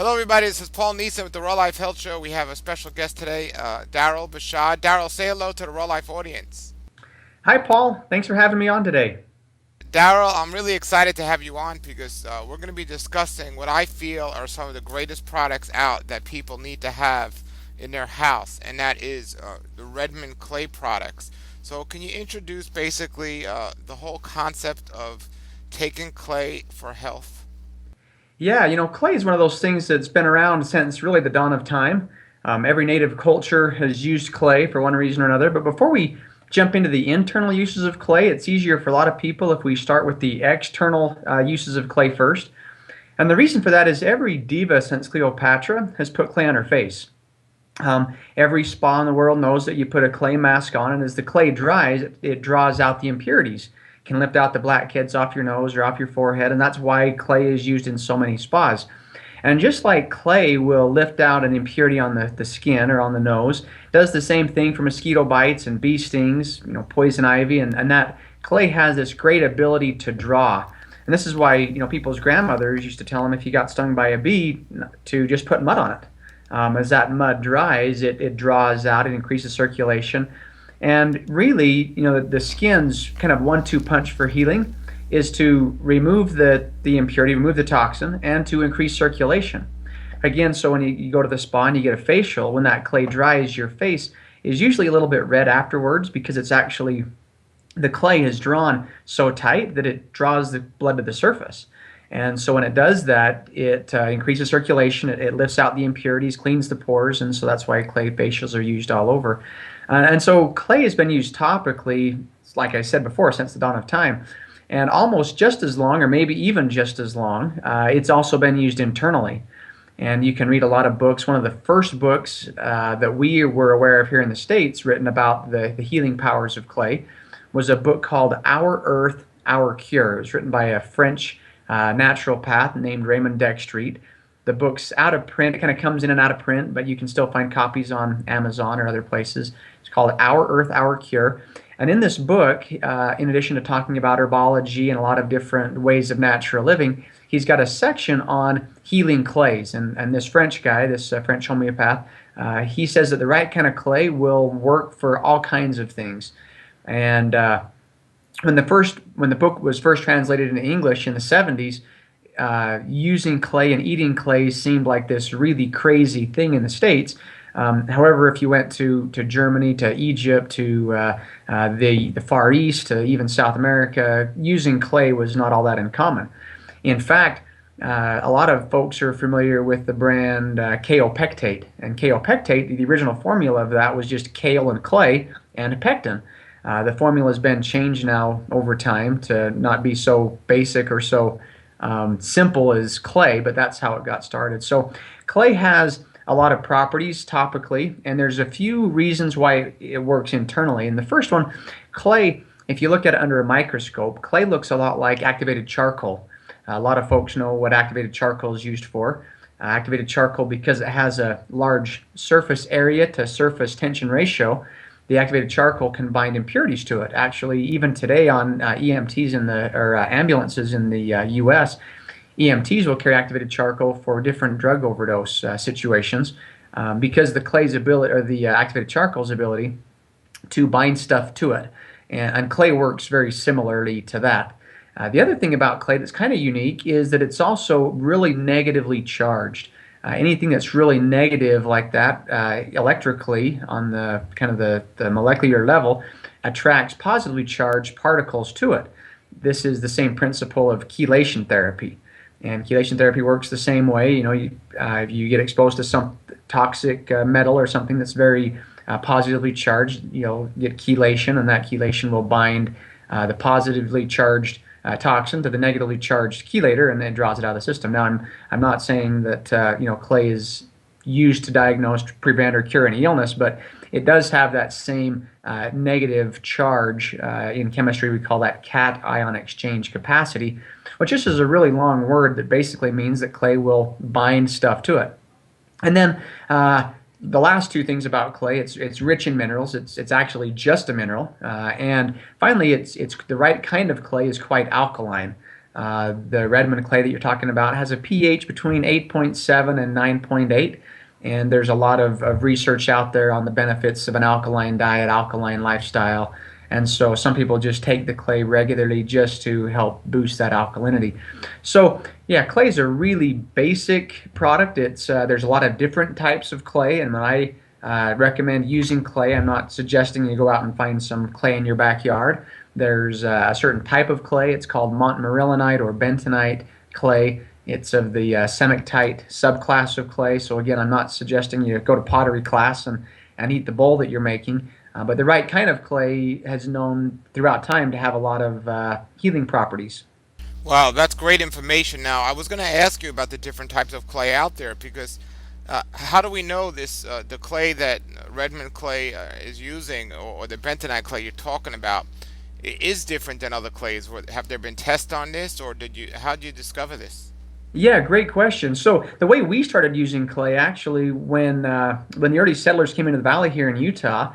Hello, everybody. This is Paul Neeson with the Raw Life Health Show. We have a special guest today, Daryl Bashad. Daryl, say hello to the Raw Life audience. Hi, Paul. Thanks for having me on today. Daryl, I'm really excited to have you on because we're going to be discussing what I feel are some of the greatest products out that people need to have in their house, and that is the Redmond Clay products. So, can you introduce basically the whole concept of taking clay for health? Yeah, clay is one of those things that's been around since really the dawn of time. Every native culture has used clay for one reason or another. But before we jump into the internal uses of clay, it's easier for a lot of people if we start with the external uses of clay first. And the reason for that is every diva since Cleopatra has put clay on her face. Every spa in the world knows that you put a clay mask on, and as the clay dries, it draws out the impurities. It can lift out the blackheads off your nose or off your forehead, and that's why clay is used in so many spas. And just like clay will lift out an impurity on the skin or on the nose, it does the same thing for mosquito bites and bee stings, poison ivy, and that clay has this great ability to draw. And this is why, people's grandmothers used to tell them if you got stung by a bee to just put mud on it. As that mud dries, it draws out, it increases circulation. And really, the skin's kind of one-two punch for healing is to remove the impurity, remove the toxin, and to increase circulation. Again, so when you go to the spa and you get a facial, when that clay dries, your face is usually a little bit red afterwards because it's actually the clay is drawn so tight that it draws the blood to the surface. And so when it does that, it increases circulation, it lifts out the impurities, cleans the pores, and so that's why clay facials are used all over. And so clay has been used topically, like I said before, since the dawn of time. And almost just as long, or maybe even just as long, it's also been used internally. And you can read a lot of books. One of the first books that we were aware of here in the States, written about the healing powers of clay, was a book called Our Earth, Our Cure. It was written by a French naturopath named Raymond Dextreet. The book's out of print. It kind of comes in and out of print, but you can still find copies on Amazon or other places. It's called Our Earth, Our Cure. And in this book, in addition to talking about herbology and a lot of different ways of natural living, he's got a section on healing clays. And this French guy, this French homeopath, he says that the right kind of clay will work for all kinds of things. And when the book was first translated into English in the 70s, using clay and eating clay seemed like this really crazy thing in the States. However, if you went to Germany, to Egypt, to the Far East, to even South America, using clay was not all that uncommon. In fact, a lot of folks are familiar with the brand kaopectate. And kaopectate, the original formula of that was just kale and clay and pectin. The formula has been changed now over time to not be so basic or so simple as clay, but that's how it got started. So clay has a lot of properties topically, and there's a few reasons why it works internally. And the first one, clay, if you look at it under a microscope, clay looks a lot like activated charcoal. A lot of folks know what activated charcoal is used for. Activated charcoal, because it has a large surface area to surface tension ratio, the activated charcoal can bind impurities to it. Actually, even today on EMTs or ambulances in the U.S., EMTs will carry activated charcoal for different drug overdose situations because the clay's ability or the activated charcoal's ability to bind stuff to it, and clay works very similarly to that. The other thing about clay that's kind of unique is that it's also really negatively charged. Anything that's really negative like that electrically on the kind of the molecular level attracts positively charged particles to it. This is the same principle of chelation therapy. And chelation therapy works the same way. If you get exposed to some toxic metal or something that's very positively charged, you'll get chelation, and that chelation will bind the positively charged toxin to the negatively charged chelator, and then draws it out of the system. Now, I'm not saying that clay is used to diagnose, prevent, or cure any illness, but it does have that same negative charge. In chemistry, we call that cation exchange capacity, which just is a really long word that basically means that clay will bind stuff to it. And then the last two things about clay, it's rich in minerals. It's actually just a mineral. And finally, it's the right kind of clay is quite alkaline. The Redmond clay that you're talking about has a pH between 8.7 and 9.8. And there's a lot of research out there on the benefits of an alkaline diet, alkaline lifestyle. And so some people just take the clay regularly just to help boost that alkalinity. So yeah, clay is a really basic product. There's a lot of different types of clay, and when I recommend using clay, I'm not suggesting you go out and find some clay in your backyard. There's a certain type of clay. It's called montmorillonite or bentonite clay. It's of the cementite subclass of clay. So again, I'm not suggesting you go to pottery class and eat the bowl that you're making. But the right kind of clay has known throughout time to have a lot of healing properties. Wow, that's great information. Now, I was going to ask you about the different types of clay out there because how do we know this the clay that Redmond Clay is using, or the bentonite clay you're talking about, is different than other clays? Have there been tests on this, or did you? How did you discover this? Yeah, great question. So the way we started using clay, actually, when the early settlers came into the valley here in Utah,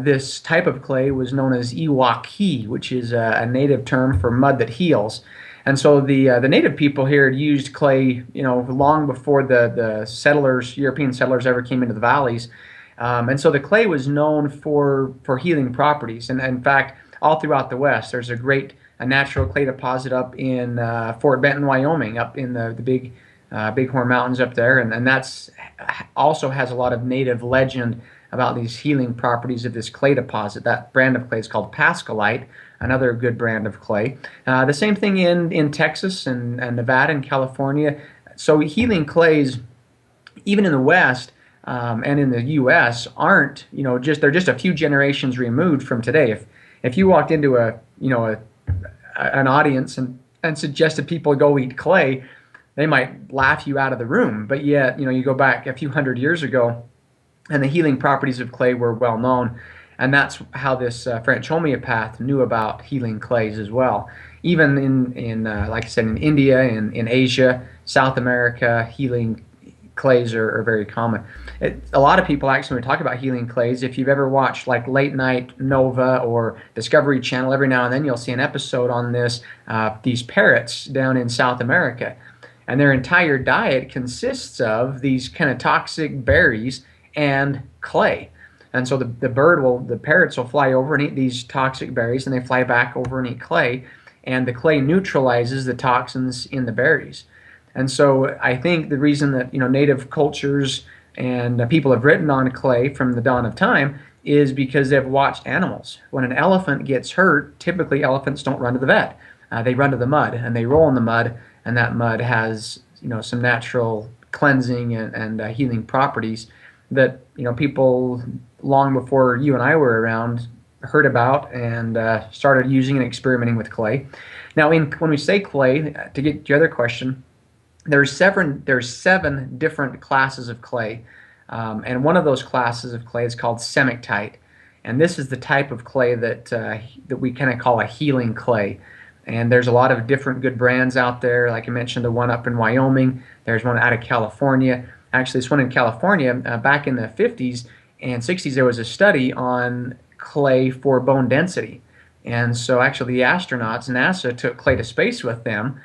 this type of clay was known as Iwaki, which is a native term for mud that heals. And so the native people here had used clay, long before the settlers, European settlers, ever came into the valleys. And so the clay was known for healing properties. And in fact, all throughout the West, there's a natural clay deposit up in Fort Benton, Wyoming, up in the big Bighorn Mountains up there, and that's also has a lot of native legend about these healing properties of this clay deposit. That brand of clay is called Pascalite, another good brand of clay. The same thing in Texas and Nevada and California. So healing clays, even in the West and in the U.S., aren't just they're just a few generations removed from today. If you walked into an audience and suggested people go eat clay, they might laugh you out of the room. But yet, you go back a few hundred years ago, and the healing properties of clay were well known, and that's how this French homeopath knew about healing clays as well. Even in like I said, in India, in Asia, South America, healing clays are very common. A lot of people actually, when we talk about healing clays, if you've ever watched like Late Night Nova or Discovery Channel, every now and then you'll see an episode on this, these parrots down in South America. And their entire diet consists of these kind of toxic berries and clay. And so the parrots will fly over and eat these toxic berries, and they fly back over and eat clay, and the clay neutralizes the toxins in the berries. And so I think the reason that native cultures and people have written on clay from the dawn of time is because they've watched animals. When an elephant gets hurt, typically elephants don't run to the vet. They run to the mud and they roll in the mud, and that mud has some natural cleansing and healing properties that people long before you and I were around heard about and started using and experimenting with clay. Now, when we say clay, to get to your other question, there's seven different classes of clay, and one of those classes of clay is called cementite, and this is the type of clay that we kind of call a healing clay. And there's a lot of different good brands out there. Like I mentioned, the one up in Wyoming. There's one out of California. Actually, this one in California, back in the 50s and 60s, there was a study on clay for bone density. And so actually the astronauts, NASA took clay to space with them,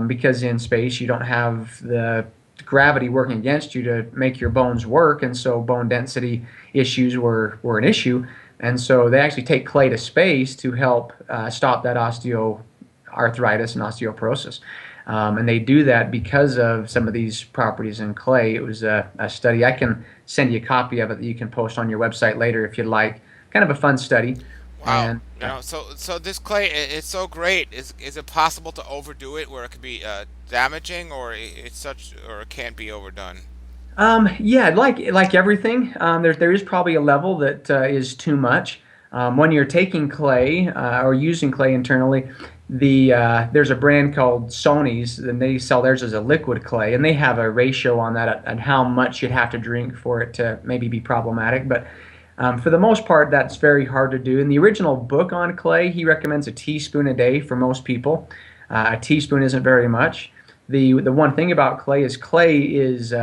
because in space you don't have the gravity working against you to make your bones work, and so bone density issues were an issue. And so they actually take clay to space to help stop that osteoarthritis and osteoporosis. And they do that because of some of these properties in clay. It was a study. I can send you a copy of it that you can post on your website later if you'd like. Kind of a fun study. Wow. And So this clay it's so great. Is it possible to overdo it where it could be damaging, or it's such, or it can't be overdone? yeah, like everything, there is probably a level that is too much. When you're taking clay or using clay internally, there's a brand called Sony's, and they sell theirs as a liquid clay, and they have a ratio on that and how much you'd have to drink for it to maybe be problematic. But for the most part, that's very hard to do. In the original book on clay, he recommends a teaspoon a day for most people. A teaspoon isn't very much. The one thing about clay is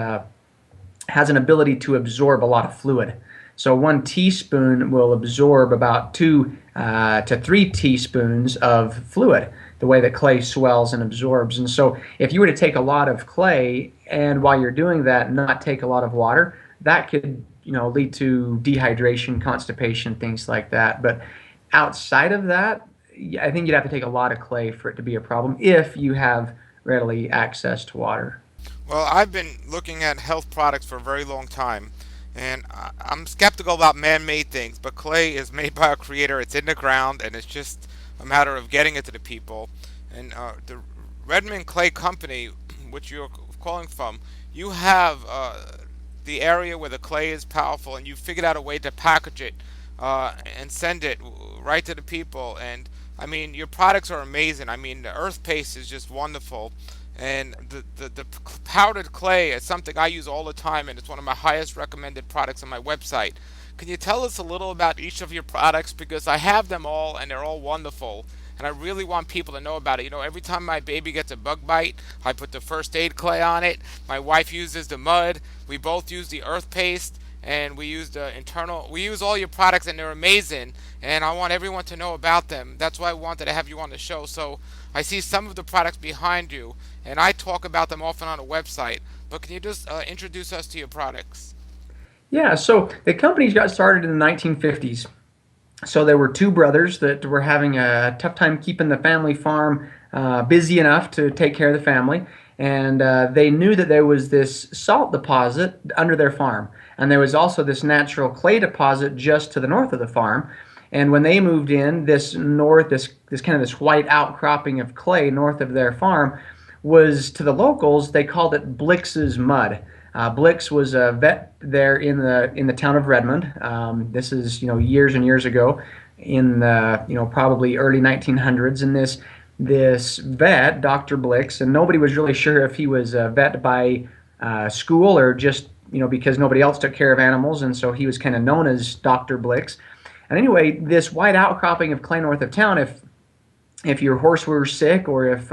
has an ability to absorb a lot of fluid. So 1 teaspoon will absorb about 2 to 3 teaspoons of fluid, the way that clay swells and absorbs. And so if you were to take a lot of clay and while you're doing that, not take a lot of water, that could, lead to dehydration, constipation, things like that. But outside of that, yeah, I think you'd have to take a lot of clay for it to be a problem if you have readily access to water. Well, I've been looking at health products for a very long time, and I'm skeptical about man-made things. But clay is made by a creator. It's in the ground, and it's just a matter of getting it to the people. And the Redmond Clay Company, which you're calling from, you have the area where the clay is powerful, and you figured out a way to package it and send it right to the people. And I mean, your products are amazing. I mean, the earth paste is just wonderful. And the powdered clay is something I use all the time, and it's one of my highest recommended products on my website. Can you tell us a little about each of your products? Because I have them all, and they're all wonderful. And I really want people to know about it. You know, every time my baby gets a bug bite, I put the first aid clay on it. My wife uses the mud. We both use the earth paste, and we use the internal. We use all your products, and they're amazing. And I want everyone to know about them. That's why I wanted to have you on the show. So I see some of the products behind you, and I talk about them often on a website. But can you just introduce us to your products? Yeah, so the companies got started in the 1950s. So there were two brothers that were having a tough time keeping the family farm busy enough to take care of the family. And they knew that there was this salt deposit under their farm. And there was also this natural clay deposit just to the north of the farm. And when they moved in, this kind of this white outcropping of clay north of their farm was, to the locals, they called it Blix's mud. Blix was a vet there in the town of Redmond. This is, years and years ago, in the, probably early 1900s. And this vet, Dr. Blix, and nobody was really sure if he was a vet by school or just, because nobody else took care of animals, and so he was kind of known as Dr. Blix. And anyway, this white outcropping of clay north of town, if your horse were sick, or if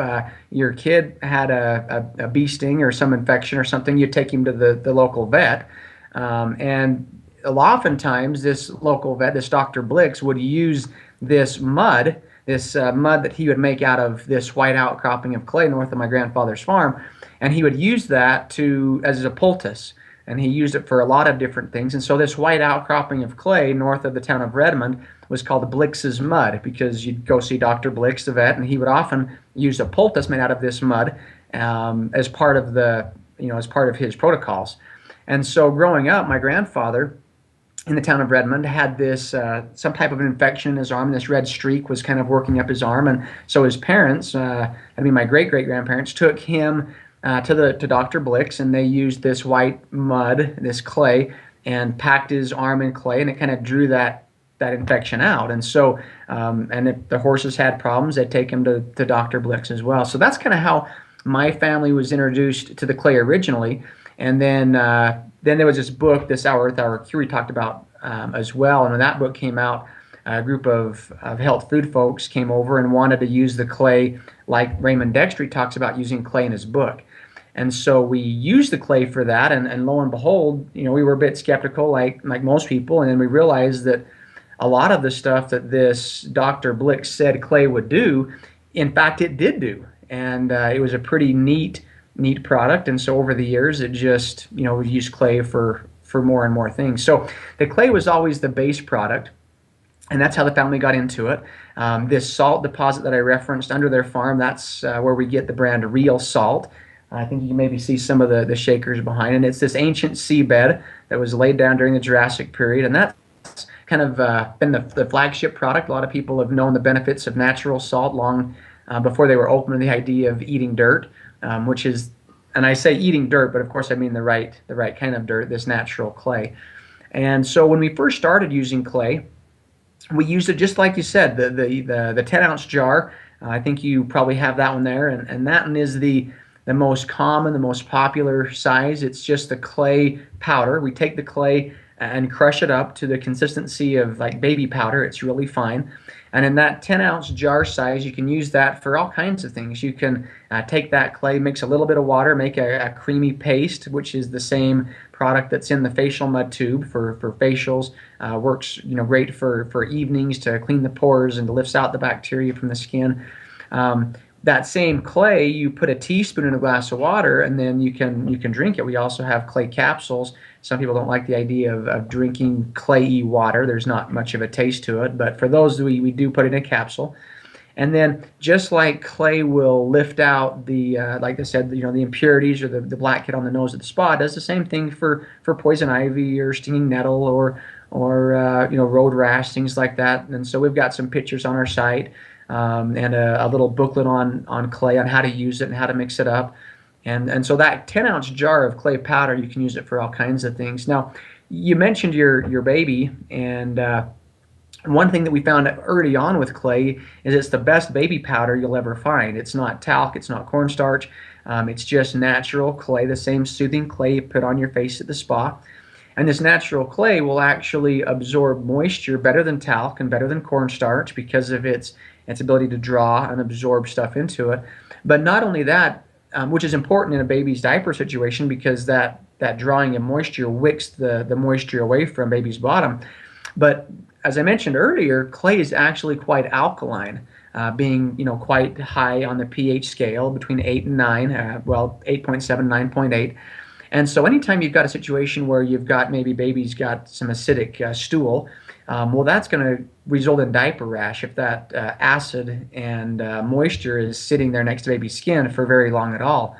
your kid had a bee sting or some infection or something, you'd take him to the local vet. And oftentimes, this local vet, this Dr. Blix, would use this mud, mud that he would make out of this white outcropping of clay north of my grandfather's farm, and he would use that as a poultice. And he used it for a lot of different things. And so this white outcropping of clay north of the town of Redmond was called the Blix's mud, because you'd go see Dr. Blix, the vet, and he would often use a poultice made out of this mud as part of his protocols. And so growing up, my grandfather in the town of Redmond had this some type of an infection in his arm, and this red streak was kind of working up his arm. And so his parents, my great great grandparents, took him to Dr. Blix, and they used this white mud, this clay, and packed his arm in clay, and it kind of drew that infection out. And so, and if the horses had problems, they'd take him to Dr. Blix as well. So that's kind of how my family was introduced to the clay originally. And then there was this book, this Our Earth, Our Cure, we talked about as well. And when that book came out, a group of health food folks came over and wanted to use the clay like Raymond Dextre talks about using clay in his book. And so we used the clay for that, and lo and behold, we were a bit skeptical, like most people, and then we realized that a lot of the stuff that this Dr. Blix said clay would do, in fact, it did do. And it was a pretty neat product. And so over the years, it just, we used clay for more and more things. So the clay was always the base product, and that's how the family got into it. This salt deposit that I referenced under their farm, that's where we get the brand Real Salt. I think you can maybe see some of the shakers behind it. It's this ancient seabed that was laid down during the Jurassic period, and that's kind of been the flagship product. A lot of people have known the benefits of natural salt long before they were open to the idea of eating dirt, which is, and I say eating dirt, but of course I mean the right kind of dirt, this natural clay. And so when we first started using clay, we used it just like you said, the 10-ounce jar. I think you probably have that one there, and that one is the most common, the most popular size. It's just the clay powder. We take the clay and crush it up to the consistency of like baby powder. It's really fine. And in that 10-ounce jar size, you can use that for all kinds of things. You can take that clay, mix a little bit of water, make a creamy paste, which is the same product that's in the facial mud tube for facials. Works great for evenings to clean the pores and to lifts out the bacteria from the skin. That same clay, you put a teaspoon in a glass of water, and then you can drink it. We also have clay capsules. Some people don't like the idea of drinking clayy water. There's not much of a taste to it, but for those, we do put it in a capsule. And then just like clay will lift out the, like I said, the impurities or the blackhead on the nose of the spa, it does the same thing for poison ivy or stinging nettle or road rash, things like that. And so we've got some pictures on our site, and a little booklet on clay, on how to use it and how to mix it up. And so that 10-ounce jar of clay powder, you can use it for all kinds of things. Now, you mentioned your baby, and one thing that we found early on with clay is it's the best baby powder you'll ever find. It's not talc, it's not cornstarch, it's just natural clay, the same soothing clay you put on your face at the spa. And this natural clay will actually absorb moisture better than talc and better than cornstarch because of its ability to draw and absorb stuff into it. But not only that, which is important in a baby's diaper situation because that drawing of moisture wicks the moisture away from baby's bottom. But as I mentioned earlier, clay is actually quite alkaline, being quite high on the pH scale between 8 and 9, 8.7, 9.8. And so anytime you've got a situation where you've got maybe baby's got some acidic stool, well, that's going to result in diaper rash if that acid and moisture is sitting there next to baby's skin for very long at all.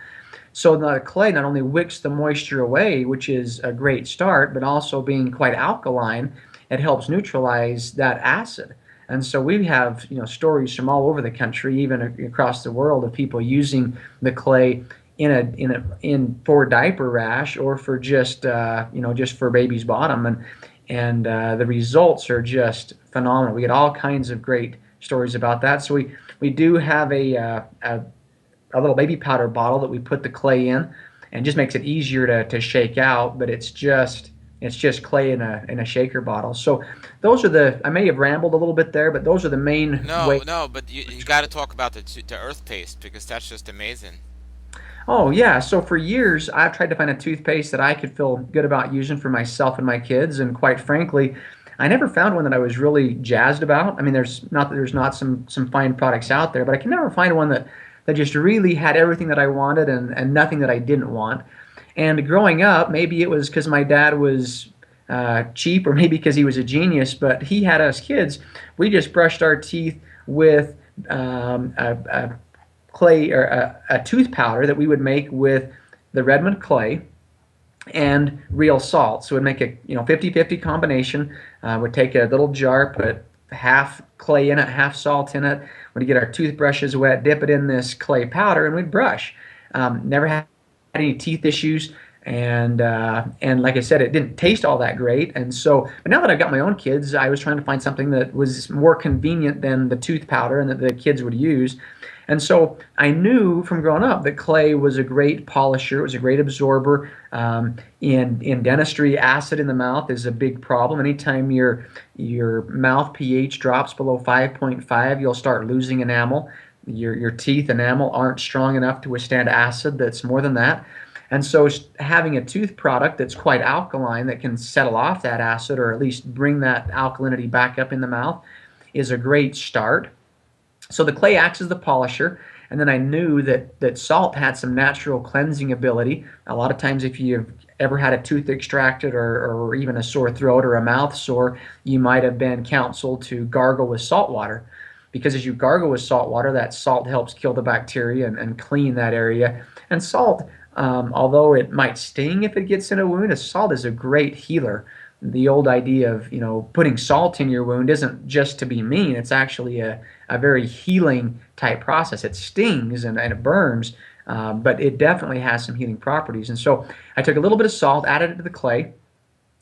So the clay not only wicks the moisture away, which is a great start, but also being quite alkaline, it helps neutralize that acid. And so we have stories from all over the country, even across the world, of people using the clay in for diaper rash or for just for baby's bottom, and the results are just phenomenal. We get all kinds of great stories about that. So we do have a little baby powder bottle that we put the clay in, and just makes it easier to shake out. But it's just clay in a shaker bottle. So those are I may have rambled a little bit there, but those are the main No, ways. no, but you got to talk about the earth paste because that's just amazing. Oh, yeah. So for years, I've tried to find a toothpaste that I could feel good about using for myself and my kids. And quite frankly, I never found one that I was really jazzed about. I mean, there's not that there's not some fine products out there, but I can never find one that just really had everything that I wanted and nothing that I didn't want. And growing up, maybe it was because my dad was cheap, or maybe because he was a genius, but he had us kids. We just brushed our teeth with a clay or a tooth powder that we would make with the Redmond Clay and real salt. So we'd make a 50-50 combination. We'd take a little jar, put half clay in it, half salt in it. We'd get our toothbrushes wet, dip it in this clay powder, and we'd brush. Never had any teeth issues. And like I said, it didn't taste all that great. And so, but now that I've got my own kids, I was trying to find something that was more convenient than the tooth powder and that the kids would use. And so I knew from growing up that clay was a great polisher. It was a great absorber. In dentistry, acid in the mouth is a big problem. Anytime your mouth pH drops below 5.5, you'll start losing enamel. Your teeth enamel aren't strong enough to withstand acid that's more than that. And so having a tooth product that's quite alkaline that can settle off that acid or at least bring that alkalinity back up in the mouth is a great start. So the clay acts as the polisher, and then I knew that salt had some natural cleansing ability. A lot of times if you've ever had a tooth extracted or even a sore throat or a mouth sore, you might have been counseled to gargle with salt water. Because as you gargle with salt water, that salt helps kill the bacteria and clean that area. And salt, although it might sting if it gets in a wound, salt is a great healer. The old idea of putting salt in your wound isn't just to be mean. It's actually a very healing type process. It stings and it burns, but it definitely has some healing properties. And so I took a little bit of salt, added it to the clay,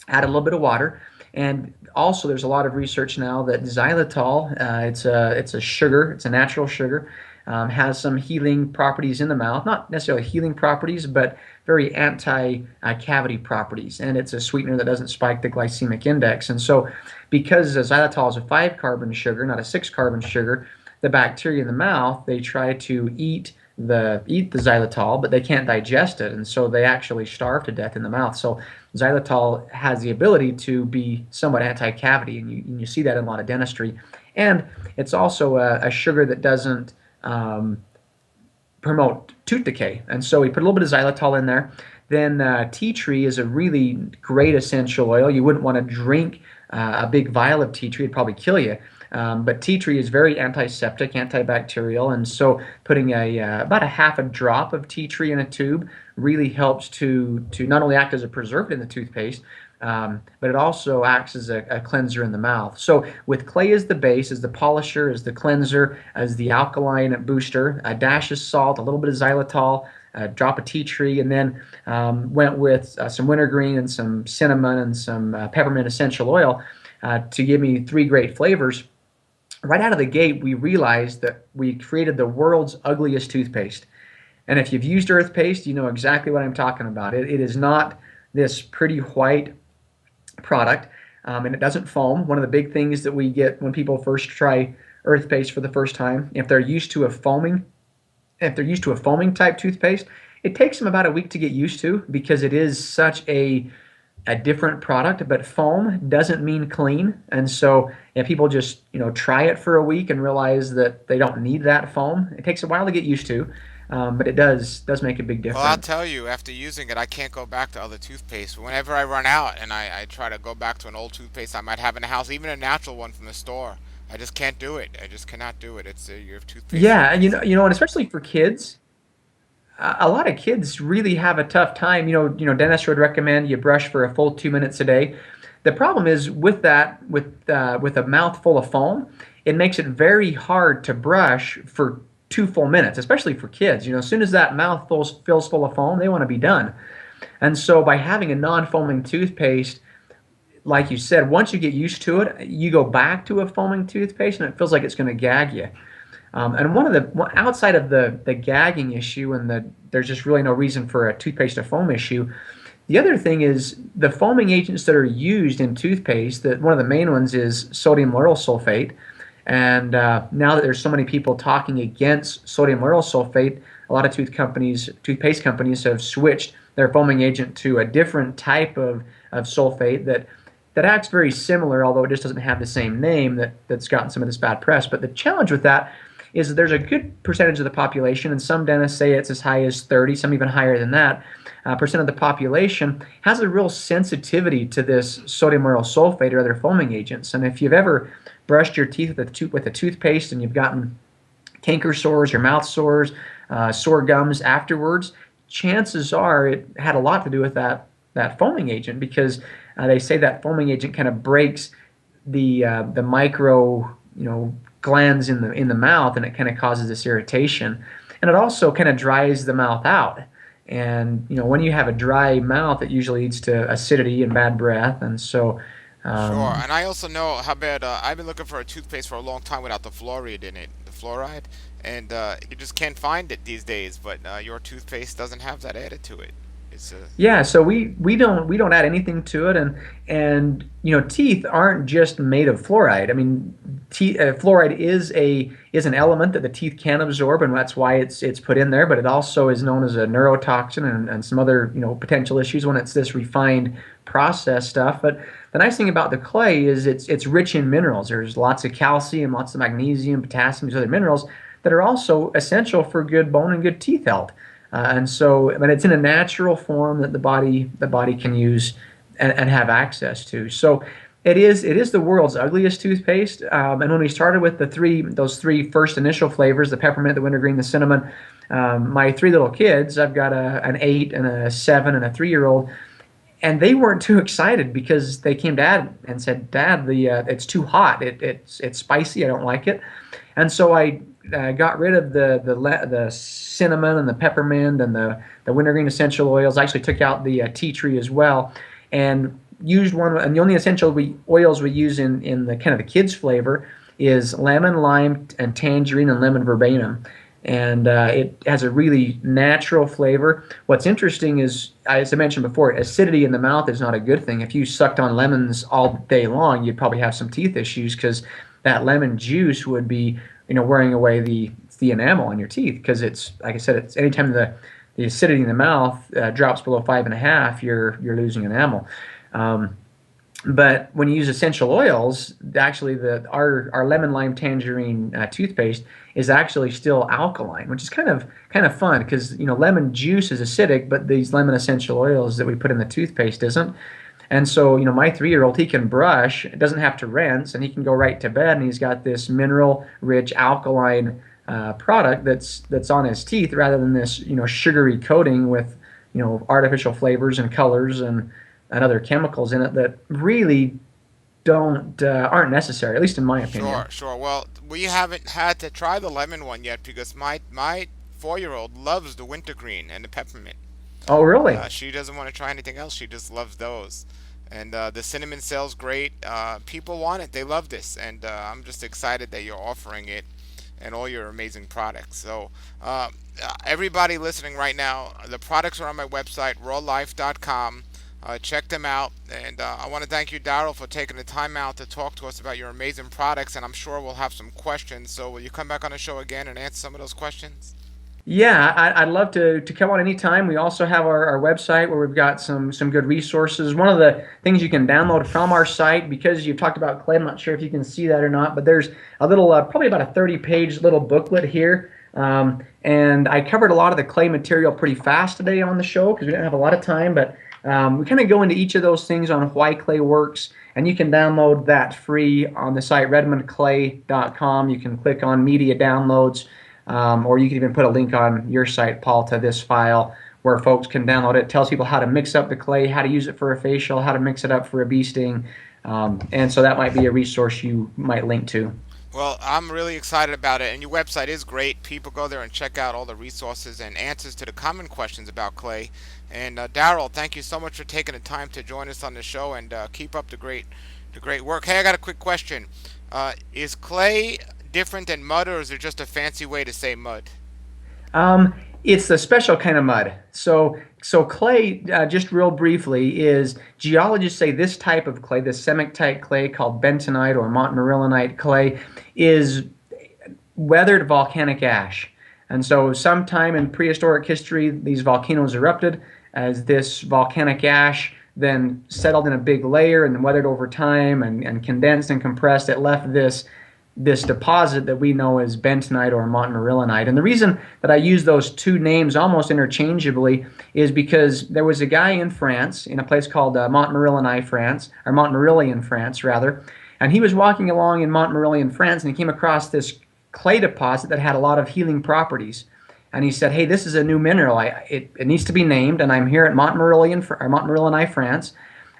added a little bit of water, And also, there's a lot of research now that xylitol, it's a sugar, it's a natural sugar, has some healing properties in the mouth. Not necessarily healing properties, but very anti-cavity properties. And it's a sweetener that doesn't spike the glycemic index. And so, because xylitol is a five-carbon sugar, not a six-carbon sugar, the bacteria in the mouth, they try to eat the xylitol, but they can't digest it, and so they actually starve to death in the mouth. So xylitol has the ability to be somewhat anti-cavity, and you see that in a lot of dentistry. And it's also a sugar that doesn't um, promote tooth decay. And so we put a little bit of xylitol in there. Then tea tree is a really great essential oil. You wouldn't want to drink a big vial of tea tree; it'd probably kill you. But tea tree is very antiseptic, antibacterial, and so putting about a half a drop of tea tree in a tube really helps to not only act as a preservative in the toothpaste, but it also acts as a cleanser in the mouth. So with clay as the base, as the polisher, as the cleanser, as the alkaline booster, a dash of salt, a little bit of xylitol, a drop of tea tree, and then went with some wintergreen and some cinnamon and some peppermint essential oil to give me three great flavors. Right out of the gate, we realized that we created the world's ugliest toothpaste. And if you've used Earth Paste, you know exactly what I'm talking about. It is not this pretty white product, and it doesn't foam. One of the big things that we get when people first try Earth Paste for the first time, if they're used to a foaming type toothpaste, it takes them about a week to get used to because it is such a different product. But foam doesn't mean clean, and so if people just try it for a week and realize that they don't need that foam, it takes a while to get used to, but it does make a big Well, I'll difference. tell you, after using it, I can't go back to other toothpaste. Whenever I run out and I try to go back to an old toothpaste I might have in the house, even a natural one from the store, I just can't do it. I just cannot do it. It's your toothpaste is Yeah, and amazing. and especially for kids, a lot of kids really have a tough time. Dentists would recommend you brush for a full 2 minutes a day. The problem is with that, with a mouth full of foam, it makes it very hard to brush for 2 full minutes, especially for kids. As soon as that mouth fills full of foam, they want to be done. And so by having a non-foaming toothpaste, like you said, once you get used to it, you go back to a foaming toothpaste and it feels like it's going to gag you. And outside of the gagging issue and there's just really no reason for a toothpaste to foam issue. The other thing is the foaming agents that are used in toothpaste. That one of the main ones is sodium lauryl sulfate. And now that there's so many people talking against sodium lauryl sulfate, a lot of toothpaste companies have switched their foaming agent to a different type of sulfate that acts very similar, although it just doesn't have the same name that's gotten some of this bad press. But the challenge with that is that there's a good percentage of the population, and some dentists say it's as high as 30, some even higher than that, percent of the population has a real sensitivity to this sodium lauryl sulfate or other foaming agents. And if you've ever brushed your teeth with a toothpaste and you've gotten canker sores or mouth sores, sore gums afterwards, chances are it had a lot to do with that foaming agent because they say that foaming agent kind of breaks the micro glands in the mouth, and it kind of causes this irritation, and it also kind of dries the mouth out. And when you have a dry mouth, it usually leads to acidity and bad breath, and so Sure, um, and I also know how bad I've been looking for a toothpaste for a long time without the fluoride in it, the fluoride, and you just can't find it these days. But your toothpaste doesn't have that added to it. It's a Yeah, so we don't add anything to it, and teeth aren't just made of fluoride. I mean, fluoride is an element that the teeth can absorb, and that's why it's put in there. But it also is known as a neurotoxin and some other potential issues when it's this refined processed stuff. But the nice thing about the clay is it's rich in minerals. There's lots of calcium, lots of magnesium, potassium, these other minerals that are also essential for good bone and good teeth health. And so, but it's in a natural form that the body can use and have access to. So it is the world's ugliest toothpaste. And when we started with those three first initial flavors, the peppermint, the wintergreen, the cinnamon, my three little kids, I've got an 8 and a 7 and a 3-year-old, and they weren't too excited because they came to Dad and said, "Dad, it's too hot. It's spicy. I don't like it." And so I got rid of the cinnamon and the peppermint and the wintergreen essential oils. I actually took out the tea tree as well. And used one, and the only essential oils we use in the kind of the kids flavor is lemon, lime, and tangerine and lemon verbena. And it has a really natural flavor. What's interesting is, as I mentioned before, acidity in the mouth is not a good thing. If you sucked on lemons all day long, you'd probably have some teeth issues because that lemon juice would be, wearing away the enamel on your teeth. Because it's, like I said, it's anytime the acidity in the mouth drops below 5.5, you're losing enamel. Um, but when you use essential oils, actually our lemon lime tangerine toothpaste is actually still alkaline, which is kind of fun because lemon juice is acidic, but these lemon essential oils that we put in the toothpaste isn't. And so my 3-year-old, he can brush, doesn't have to rinse, and he can go right to bed, and he's got this mineral-rich alkaline product that's on his teeth rather than this sugary coating with artificial flavors and colors and other chemicals in it that really don't aren't necessary, at least in my Sure, opinion. sure. Well, we haven't had to try the lemon one yet because my 4-year-old loves the wintergreen and the peppermint. Oh, really? She doesn't want to try anything else. She just loves those. And the cinnamon sells great. People want it. They love this, and I'm just excited that you're offering it and all your amazing products. So, everybody listening right now, the products are on my website, rawlife.com. Check them out. And I want to thank you, Daryl, for taking the time out to talk to us about your amazing products. And I'm sure we'll have some questions. So, will you come back on the show again and answer some of those questions? Yeah, I'd love to come on anytime. We also have our website where we've got some good resources. One of the things you can download from our site, because you've talked about clay, I'm not sure if you can see that or not, but there's a little, probably about a 30-page little booklet here. And I covered a lot of the clay material pretty fast today on the show because we didn't have a lot of time, but we kind of go into each of those things on why clay works, and you can download that free on the site redmondclay.com. You can click on media downloads, or you can even put a link on your site, Paul, to this file where folks can download it. It tells people how to mix up the clay, how to use it for a facial, how to mix it up for a bee sting. And so that might be a resource you might link to. Well, I'm really excited about it, and your website is great. People go there and check out all the resources and answers to the common questions about clay. And Daryl, thank you so much for taking the time to join us on the show, and keep up the great work. Hey, I got a quick question. Is clay different than mud, or is it just a fancy way to say mud? Um, it's a special kind of mud. So clay, just real briefly, is geologists say this type of clay, this cementite clay called bentonite or montmorillonite clay, is weathered volcanic ash. And so, sometime in prehistoric history, these volcanoes erupted as this volcanic ash then settled in a big layer and then weathered over time and condensed and compressed. It left this deposit that we know as bentonite or montmorillonite. And the reason that I use those two names almost interchangeably is because there was a guy in France, in a place called Montmorillonite, France, or Montmorillon, France, rather, and he was walking along in Montmorillon, France, and he came across this clay deposit that had a lot of healing properties. And he said, "Hey, this is a new mineral. It needs to be named, and I'm here at Montmorillonite, France,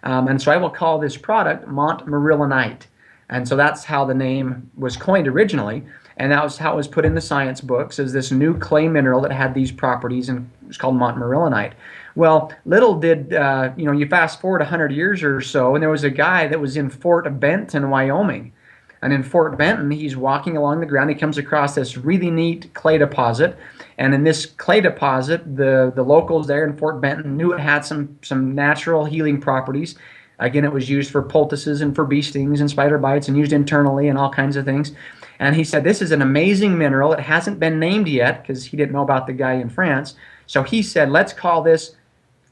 and so I will call this product Montmorillonite." And so that's how the name was coined originally, and that was how it was put in the science books as this new clay mineral that had these properties, and it was called Montmorillonite. Well, little did you fast forward 100 years or so, and there was a guy that was in Fort Benton, Wyoming. And in Fort Benton, he's walking along the ground. He comes across this really neat clay deposit. And in this clay deposit, the locals there in Fort Benton knew it had some natural healing properties. Again, it was used for poultices and for bee stings and spider bites and used internally and all kinds of things. And he said, "This is an amazing mineral. It hasn't been named yet," because he didn't know about the guy in France. So he said, let's call this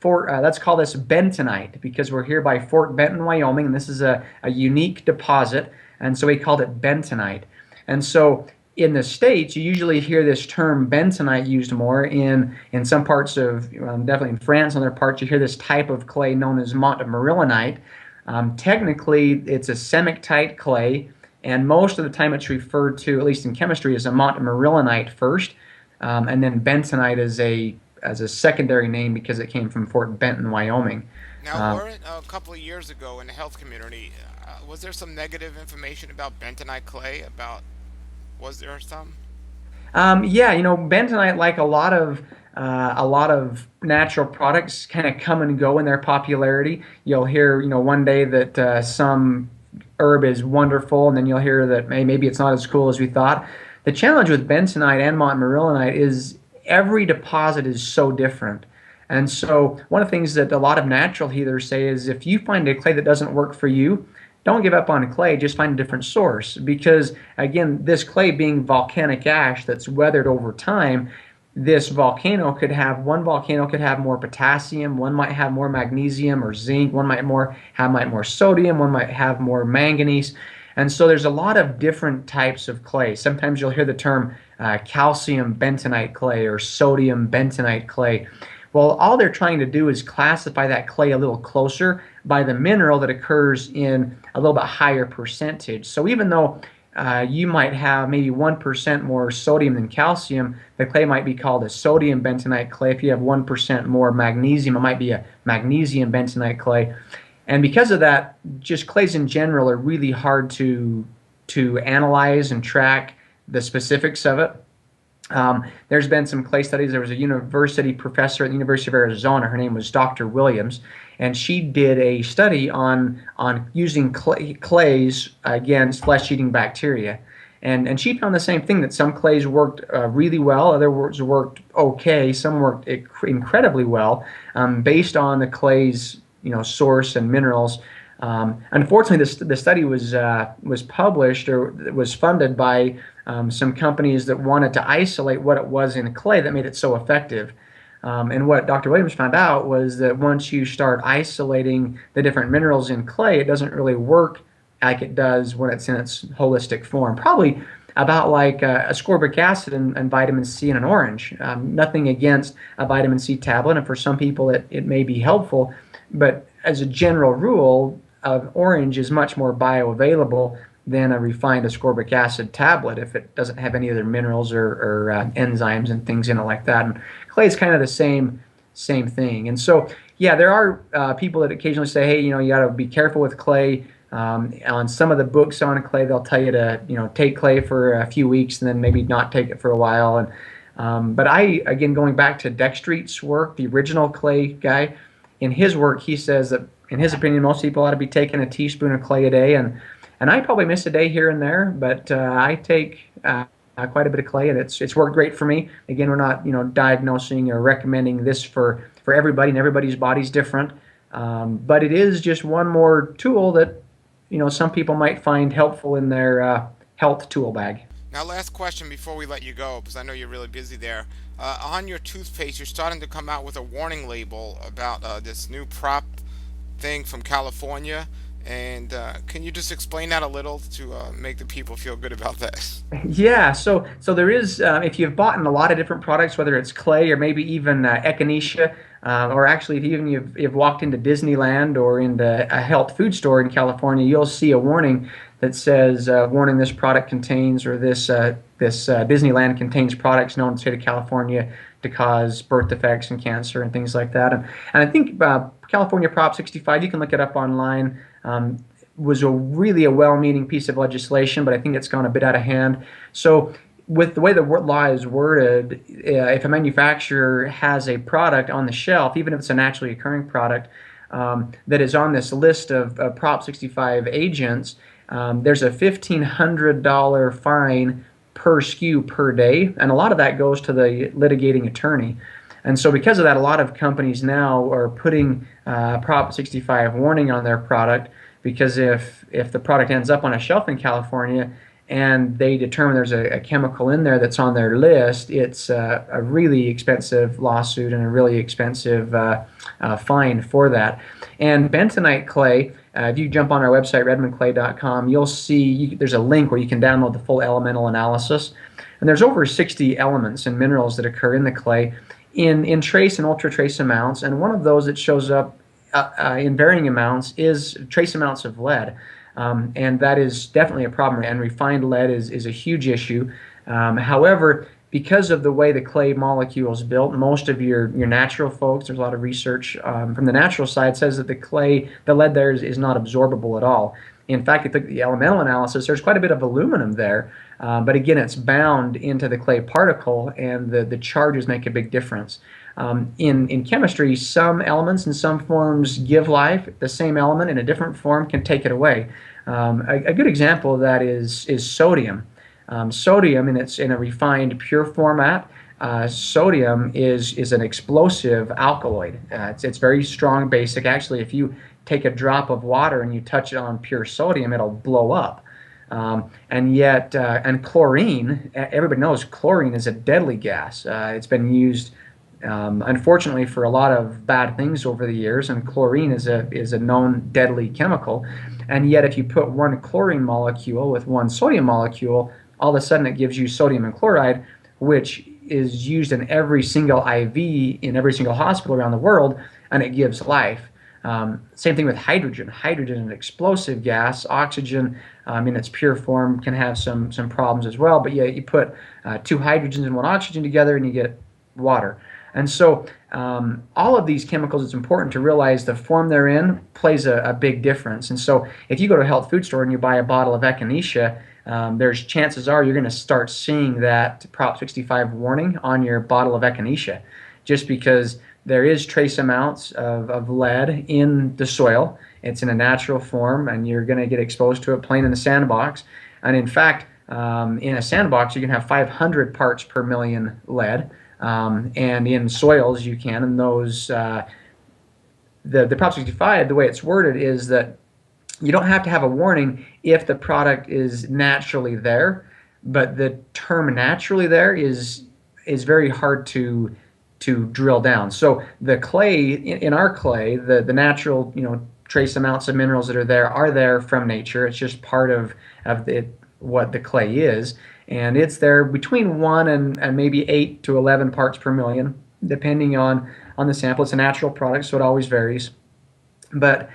bentonite because we're here by Fort Benton, Wyoming, and this is a unique deposit. And so he called it bentonite. And so in the States, you usually hear this term bentonite used more in some parts of, definitely in France, and other parts, you hear this type of clay known as montmorillonite. Technically, it's a cementite clay, and most of the time it's referred to, at least in chemistry, as a montmorillonite first, and then bentonite as a secondary name because it came from Fort Benton, Wyoming. Now, Um, weren't a couple of years ago in the health community, was there some negative information about bentonite clay? Was there some? Yeah, bentonite, like a lot of A lot of natural products kind of come and go in their popularity. You'll hear, one day that some herb is wonderful, and then you'll hear that maybe it's not as cool as we thought. The challenge with bentonite and montmorillonite is every deposit is so different. And so, one of the things that a lot of natural healers say is if you find a clay that doesn't work for you, don't give up on clay, just find a different source. Because, again, this clay being volcanic ash that's weathered over time, one volcano could have more potassium, one might have more magnesium or zinc, one might more sodium, one might have more manganese. And so there's a lot of different types of clay. Sometimes you'll hear the term calcium bentonite clay or sodium bentonite clay. Well, all they're trying to do is classify that clay a little closer by the mineral that occurs in a little bit higher percentage. So even though you might have maybe 1% more sodium than calcium, the clay might be called a sodium bentonite clay. If you have 1% more magnesium, it might be a magnesium bentonite clay. And because of that, just clays in general are really hard to analyze and track the specifics of it. There's been some clay studies. There was a university professor at the University of Arizona. Her name was Dr. Williams, and she did a study on using clays against flesh-eating bacteria. And she found the same thing, that some clays worked really well, others worked okay, some worked incredibly well based on the clay's source and minerals. Unfortunately, the study was published or was funded by some companies that wanted to isolate what it was in clay that made it so effective. And what Dr. Williams found out was that once you start isolating the different minerals in clay, it doesn't really work like it does when it's in its holistic form. Probably about like ascorbic acid and vitamin C in an orange. Nothing against a vitamin C tablet, and for some people it may be helpful, but as a general rule, orange is much more bioavailable than a refined ascorbic acid tablet if it doesn't have any other minerals or enzymes and things in it like that. And clay is kind of the same thing. And so, yeah, there are people that occasionally say, hey, you got to be careful with clay. On some of the books on clay, they'll tell you to, take clay for a few weeks and then maybe not take it for a while. And but again, going back to Dextreet's work, the original clay guy, in his work, he says that in his opinion, most people ought to be taking a teaspoon of clay a day, and I probably miss a day here and there, but I take quite a bit of clay, and it's worked great for me. Again, we're not diagnosing or recommending this for everybody, and everybody's body's different, but it is just one more tool that some people might find helpful in their health tool bag. Now, last question before we let you go, because I know you're really busy there. On your toothpaste, you're starting to come out with a warning label about this new prop thing from California. And can you just explain that a little to make the people feel good about this? Yeah, so there is, if you've bought in a lot of different products, whether it's clay or maybe even echinacea, or actually if even you've walked into Disneyland or into a health food store in California, you'll see a warning that says, warning, this product contains, or this Disneyland contains products known in the state of California to cause birth defects and cancer and things like that. And I think California Prop 65, you can look it up online, was really a well-meaning piece of legislation, but I think it's gone a bit out of hand. So with the way the law is worded, if a manufacturer has a product on the shelf, even if it's a naturally occurring product, that is on this list of Prop 65 agents, there's a $1,500 fine per SKU per day, and a lot of that goes to the litigating attorney. And so because of that, a lot of companies now are putting Prop 65 warning on their product, because if the product ends up on a shelf in California and they determine there's a chemical in there that's on their list, it's a really expensive lawsuit and a really expensive fine for that. And bentonite clay, if you jump on our website, redmondclay.com, you'll see there's a link where you can download the full elemental analysis. And there's over 60 elements and minerals that occur in the clay in trace and ultra trace amounts. And one of those that shows up in varying amounts is trace amounts of lead. And that is definitely a problem. And refined lead is a huge issue. However, because of the way the clay molecule is built, most of your natural folks, there's a lot of research from the natural side says that the lead there is not absorbable at all. In fact, if you look at the elemental analysis, there's quite a bit of aluminum there. But again, it's bound into the clay particle, and the charges make a big difference. In chemistry, some elements in some forms give life. The same element in a different form can take it away. A good example of that is sodium. Sodium, in a refined pure format, sodium is an explosive alkaloid. It's very strong, basic. Actually, if you take a drop of water and you touch it on pure sodium, it'll blow up. And chlorine, everybody knows chlorine is a deadly gas. It's been used, unfortunately, for a lot of bad things over the years, and chlorine is a known deadly chemical. And yet, if you put one chlorine molecule with one sodium molecule, all of a sudden it gives you sodium and chloride, which is used in every single IV in every single hospital around the world, and it gives life. Same thing with hydrogen. Hydrogen is an explosive gas. Oxygen, in its pure form, can have some problems as well. But yeah, you put two hydrogens and one oxygen together, and you get water. And so all of these chemicals, it's important to realize the form they're in plays a big difference. And so if you go to a health food store and you buy a bottle of echinacea, there's chances are you're going to start seeing that Prop 65 warning on your bottle of echinacea, just because there is trace amounts of lead in the soil. It's in a natural form, and you're going to get exposed to it playing in the sandbox. And in fact, in a sandbox, you can have 500 parts per million lead, and in soils you can. And those the Prop 65, the way it's worded, is that you don't have to have a warning if the product is naturally there, but the term naturally there is very hard to drill down. So the clay, in our clay, the natural, trace amounts of minerals that are there from nature. It's just part of what the clay is, and it's there between 1 and maybe 8 to 11 parts per million, depending on the sample. It's a natural product, so it always varies. But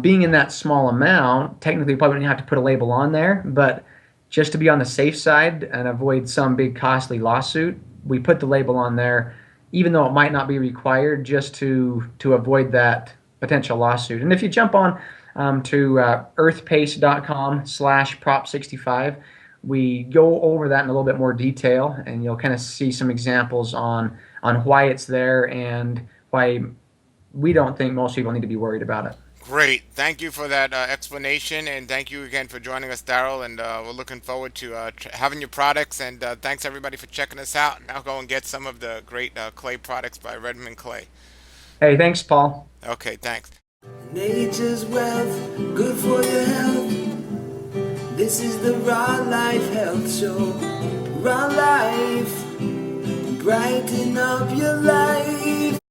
being in that small amount, technically you probably don't have to put a label on there, but just to be on the safe side and avoid some big costly lawsuit, we put the label on there, even though it might not be required, just to avoid that potential lawsuit. And if you jump on to earthpaste.com/prop65, we go over that in a little bit more detail, and you'll kind of see some examples on why it's there and why we don't think most people need to be worried about it. Great. Thank you for that explanation, and thank you again for joining us, Daryl. And we're looking forward to having your products. And thanks everybody for checking us out. Now go and get some of the great clay products by Redmond Clay. Hey, thanks, Paul. Okay, thanks. Nature's wealth, good for your health. This is the Raw Life Health Show. Raw Life, brighten up your life.